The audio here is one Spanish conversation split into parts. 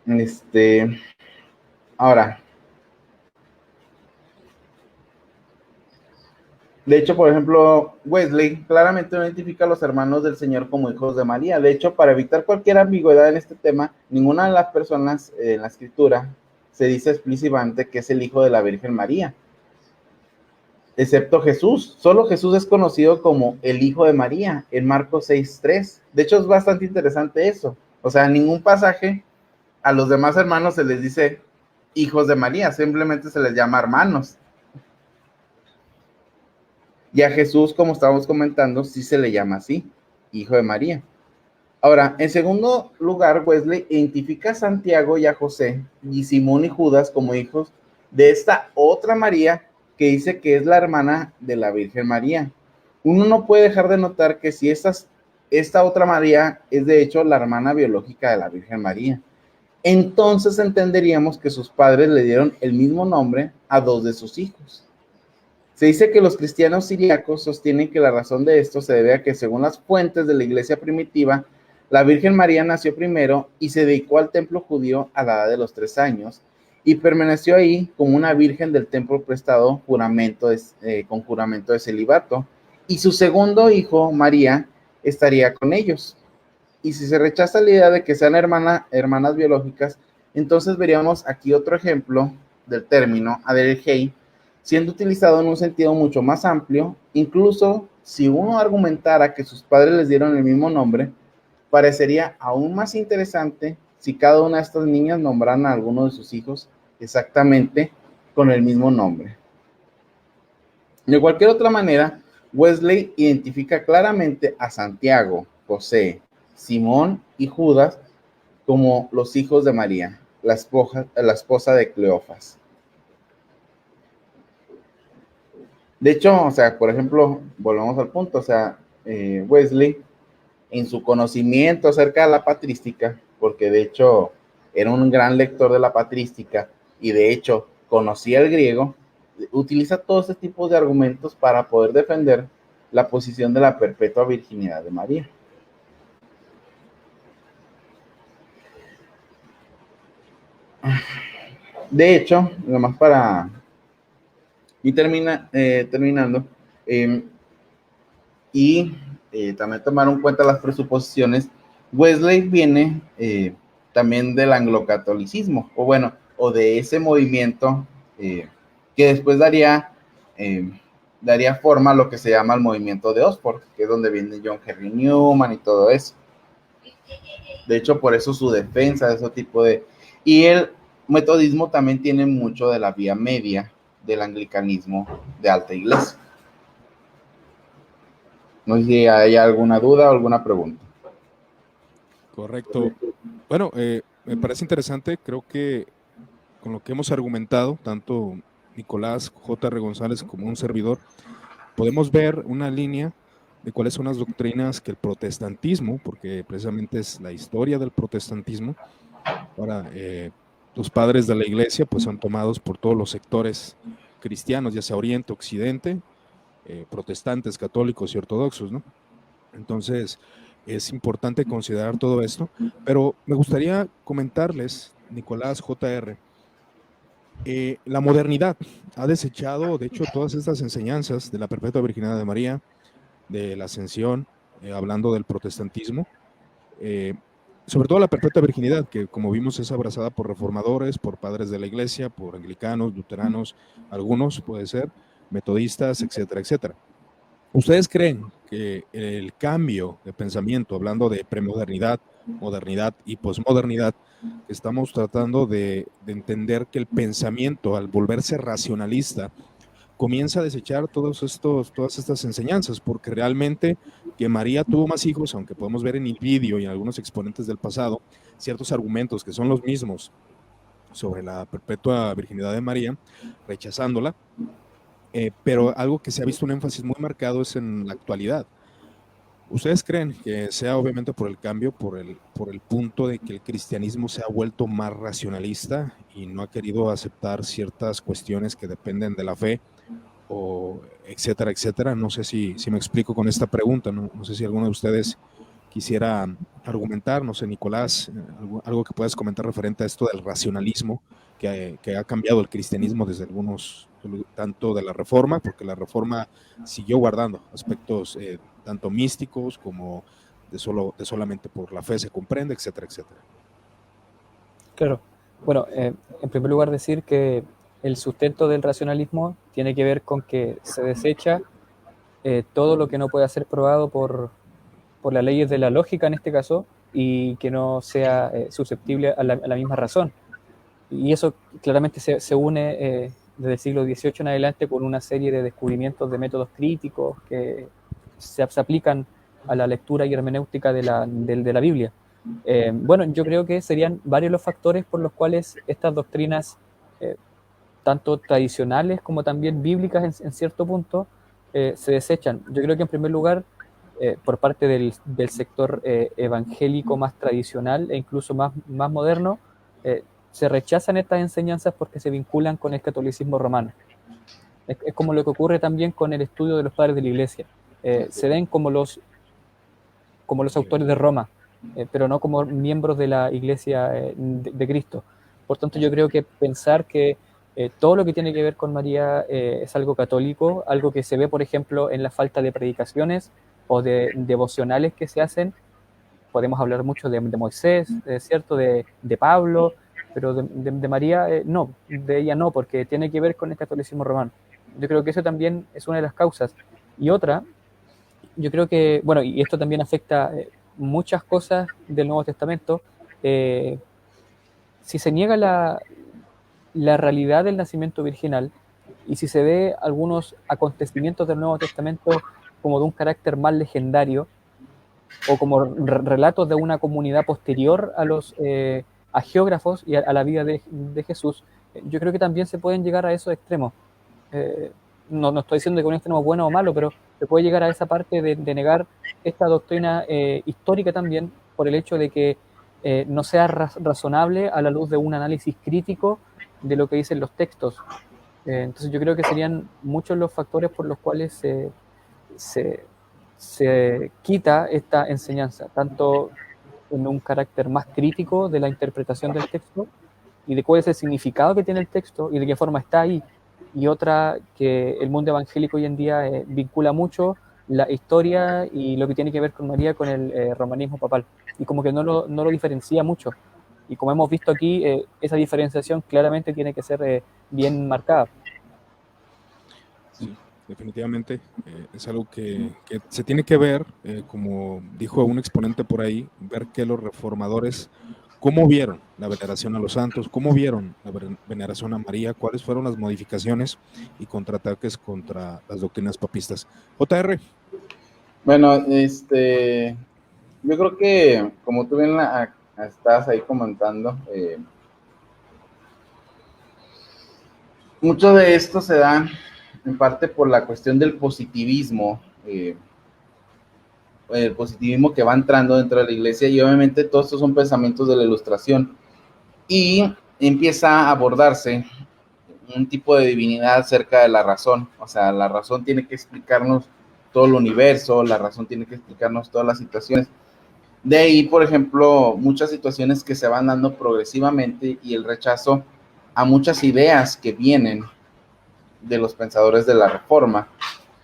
Este, ahora, de hecho, por ejemplo, Wesley claramente no identifica a los hermanos del Señor como hijos de María. De hecho, para evitar cualquier ambigüedad en este tema, ninguna de las personas en la escritura se dice explícitamente que es el hijo de la Virgen María, excepto Jesús. Solo Jesús es conocido como el hijo de María en Marcos 6:3. De hecho, es bastante interesante eso. O sea, en ningún pasaje a los demás hermanos se les dice hijos de María, simplemente se les llama hermanos. Y a Jesús, como estábamos comentando, sí se le llama así, hijo de María. Ahora, en segundo lugar, Wesley identifica a Santiago y a José y Simón y Judas como hijos de esta otra María que dice que es la hermana de la Virgen María. Uno no puede dejar de notar que si esta otra María es de hecho la hermana biológica de la Virgen María, entonces entenderíamos que sus padres le dieron el mismo nombre a dos de sus hijos. Se dice que los cristianos siriacos sostienen que la razón de esto se debe a que, según las fuentes de la iglesia primitiva, la Virgen María nació primero y se dedicó al templo judío a la edad de los 3 años y permaneció ahí como una virgen del templo prestado con juramento de celibato. Y su segundo hijo, María, estaría con ellos. Y si se rechaza la idea de que sean hermanas biológicas, entonces veríamos aquí otro ejemplo del término Adelhei siendo utilizado en un sentido mucho más amplio. Incluso si uno argumentara que sus padres les dieron el mismo nombre, parecería aún más interesante si cada una de estas niñas nombraran a alguno de sus hijos exactamente con el mismo nombre. De cualquier otra manera, Wesley identifica claramente a Santiago, José, Simón y Judas como los hijos de María, la esposa de Cleofas. De hecho, o sea, por ejemplo, volvemos al punto, o sea, Wesley, en su conocimiento acerca de la patrística, porque de hecho era un gran lector de la patrística y de hecho conocía el griego, utiliza todos este tipo de argumentos para poder defender la posición de la perpetua virginidad de María. De hecho, nomás para ir terminando, eh, y también tomar en cuenta las presuposiciones, Wesley viene también del anglocatolicismo, o bueno, o de ese movimiento que después daría forma a lo que se llama el movimiento de Oxford, que es donde viene John Henry Newman y todo eso. De hecho, por eso su defensa de ese tipo de... Y el metodismo también tiene mucho de la vía media del anglicanismo de alta iglesia. No sé si hay alguna duda o alguna pregunta. Correcto. Bueno, me parece interesante, creo que con lo que hemos argumentado, tanto Nicolás J. R. González como un servidor, podemos ver una línea de cuáles son las doctrinas que el protestantismo, porque precisamente es la historia del protestantismo, ahora los padres de la iglesia pues son tomados por todos los sectores cristianos, ya sea Oriente, Occidente, protestantes, católicos y ortodoxos, ¿no? Entonces, es importante considerar todo esto, pero me gustaría comentarles, Nicolás J.R., la modernidad ha desechado, de hecho, todas estas enseñanzas de la perpetua virginidad de María, de la ascensión, hablando del protestantismo, eh, sobre todo la perpetua virginidad, que como vimos es abrazada por reformadores, por padres de la iglesia, por anglicanos, luteranos, algunos puede ser, metodistas, etcétera, etcétera. ¿Ustedes creen que el cambio de pensamiento, hablando de premodernidad, modernidad y posmodernidad, estamos tratando de entender que el pensamiento, al volverse racionalista, comienza a desechar todas estas enseñanzas, porque realmente que María tuvo más hijos, aunque podemos ver en el vídeo y en algunos exponentes del pasado, ciertos argumentos que son los mismos sobre la perpetua virginidad de María, rechazándola, pero algo que se ha visto un énfasis muy marcado es en la actualidad. ¿Ustedes creen que sea obviamente por el cambio, por el punto de que el cristianismo se ha vuelto más racionalista y no ha querido aceptar ciertas cuestiones que dependen de la fe, o etcétera, etcétera? No sé si me explico con esta pregunta, no sé si alguno de ustedes quisiera argumentar, no sé, Nicolás, algo que puedas comentar referente a esto del racionalismo que ha cambiado el cristianismo desde algunos, tanto de la Reforma, porque la Reforma siguió guardando aspectos tanto místicos como de solamente por la fe se comprende, etcétera, etcétera. Claro. Bueno, en primer lugar decir que el sustento del racionalismo tiene que ver con que se desecha todo lo que no pueda ser probado por las leyes de la lógica en este caso, y que no sea susceptible a la misma razón. Y eso claramente se une desde el siglo XVIII en adelante con una serie de descubrimientos de métodos críticos que se aplican a la lectura y hermenéutica de la Biblia. Bueno, yo creo que serían varios los factores por los cuales estas doctrinas, tanto tradicionales como también bíblicas en cierto punto, se desechan. Yo creo que en primer lugar, por parte del sector evangélico más tradicional e incluso más moderno, se rechazan estas enseñanzas porque se vinculan con el catolicismo romano. Es como lo que ocurre también con el estudio de los padres de la Iglesia. Se ven como los autores de Roma, pero no como miembros de la Iglesia de Cristo. Por tanto, yo creo que pensar que todo lo que tiene que ver con María es algo católico, algo que se ve, por ejemplo, en la falta de predicaciones o de devocionales que se hacen. Podemos hablar mucho de Moisés, ¿cierto? De Pablo, pero de María no, de ella no, porque tiene que ver con el catolicismo romano. Yo creo que eso también es una de las causas. Y otra, yo creo que, bueno, y esto también afecta muchas cosas del Nuevo Testamento. Si se niega la realidad del nacimiento virginal, y si se ve algunos acontecimientos del Nuevo Testamento como de un carácter más legendario, o como relatos de una comunidad posterior a los hagiógrafos y a la vida de Jesús, yo creo que también se pueden llegar a esos extremos. No estoy diciendo que un extremo es bueno o malo, pero se puede llegar a esa parte de negar esta doctrina histórica también, por el hecho de que no sea razonable a la luz de un análisis crítico de lo que dicen los textos. Entonces yo creo que serían muchos los factores por los cuales se quita esta enseñanza, tanto en un carácter más crítico de la interpretación del texto y de cuál es el significado que tiene el texto y de qué forma está ahí, y otra que el mundo evangélico hoy en día vincula mucho la historia y lo que tiene que ver con María con el romanismo papal, y como que no lo diferencia mucho. Y como hemos visto aquí, esa diferenciación claramente tiene que ser bien marcada. Sí, definitivamente es algo que se tiene que ver, como dijo un exponente por ahí, ver que los reformadores, cómo vieron la veneración a los santos, cómo vieron la veneración a María, cuáles fueron las modificaciones y contraataques contra las doctrinas papistas. JR. Bueno, yo creo que, como tú bien estás ahí comentando, mucho de esto se da en parte por la cuestión del positivismo, el positivismo que va entrando dentro de la iglesia, y obviamente todos estos son pensamientos de la Ilustración, y empieza a abordarse un tipo de divinidad cerca de la razón. O sea, la razón tiene que explicarnos todo el universo, la razón tiene que explicarnos todas las situaciones. De ahí, por ejemplo, muchas situaciones que se van dando progresivamente, y el rechazo a muchas ideas que vienen de los pensadores de la Reforma,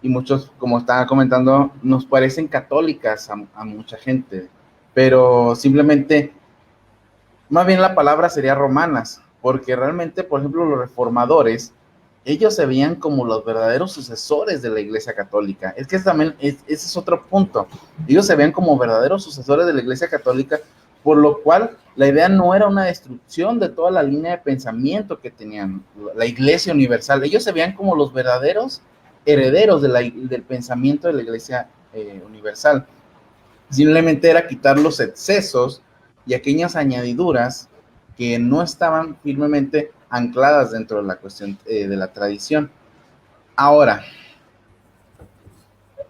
y muchos, como estaba comentando, nos parecen católicas a mucha gente, pero simplemente, más bien la palabra sería romanas, porque realmente, por ejemplo, los reformadores, ellos se veían como los verdaderos sucesores de la Iglesia Católica. Es que también ese es otro punto. Ellos se veían como verdaderos sucesores de la Iglesia Católica, por lo cual la idea no era una destrucción de toda la línea de pensamiento que tenían la Iglesia Universal. Ellos se veían como los verdaderos herederos del pensamiento de la Iglesia Universal. Simplemente era quitar los excesos y aquellas añadiduras que no estaban firmemente ancladas dentro de la cuestión de la tradición. Ahora,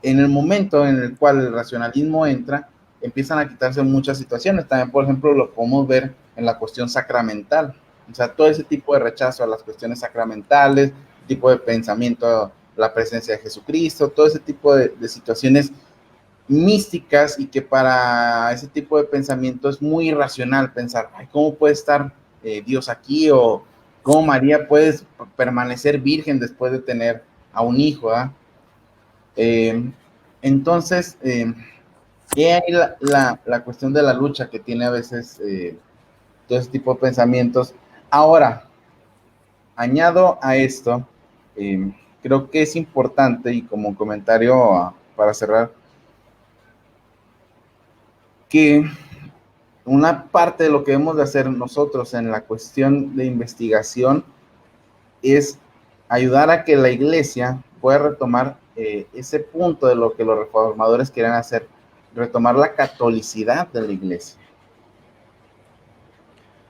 en el momento en el cual el racionalismo entra, empiezan a quitarse muchas situaciones. También, por ejemplo, lo podemos ver en la cuestión sacramental. O sea, todo ese tipo de rechazo a las cuestiones sacramentales, tipo de pensamiento, la presencia de Jesucristo, todo ese tipo de situaciones místicas y que para ese tipo de pensamiento es muy irracional pensar, ay, ¿cómo puede estar Dios aquí? O cómo María puede permanecer virgen después de tener a un hijo. Eh, entonces, ahí la cuestión de la lucha que tiene a veces todo ese tipo de pensamientos. Ahora, añado a esto, creo que es importante, y como comentario para cerrar, que una parte de lo que debemos de hacer nosotros en la cuestión de investigación es ayudar a que la iglesia pueda retomar ese punto de lo que los reformadores querían hacer, retomar la catolicidad de la iglesia.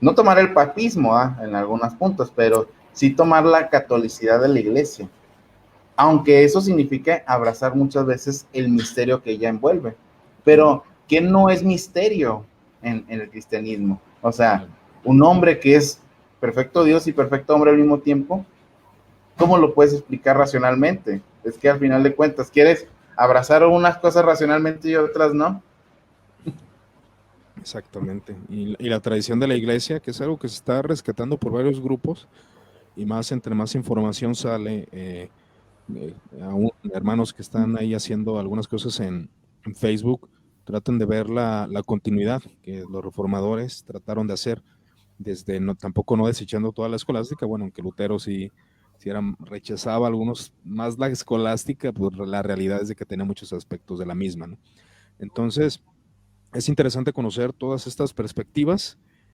No tomar el papismo en algunos puntos, pero sí tomar la catolicidad de la iglesia. Aunque eso significa abrazar muchas veces el misterio que ella envuelve. Pero, ¿qué no es misterio en el cristianismo? O sea, un hombre que es perfecto Dios y perfecto hombre al mismo tiempo, ¿cómo lo puedes explicar racionalmente? Es que al final de cuentas, ¿quieres abrazar unas cosas racionalmente y otras no? Exactamente. Y la tradición de la iglesia, que es algo que se está rescatando por varios grupos, y más entre más información sale, aún hermanos que están ahí haciendo algunas cosas en Facebook, tratan de ver la continuidad que los reformadores trataron de hacer, desde tampoco no desechando toda la escolástica, bueno, aunque Lutero sí rechazaba algunos más la escolástica, pues la realidad es de que tenía muchos aspectos de la misma, ¿no? Entonces, es interesante conocer todas estas perspectivas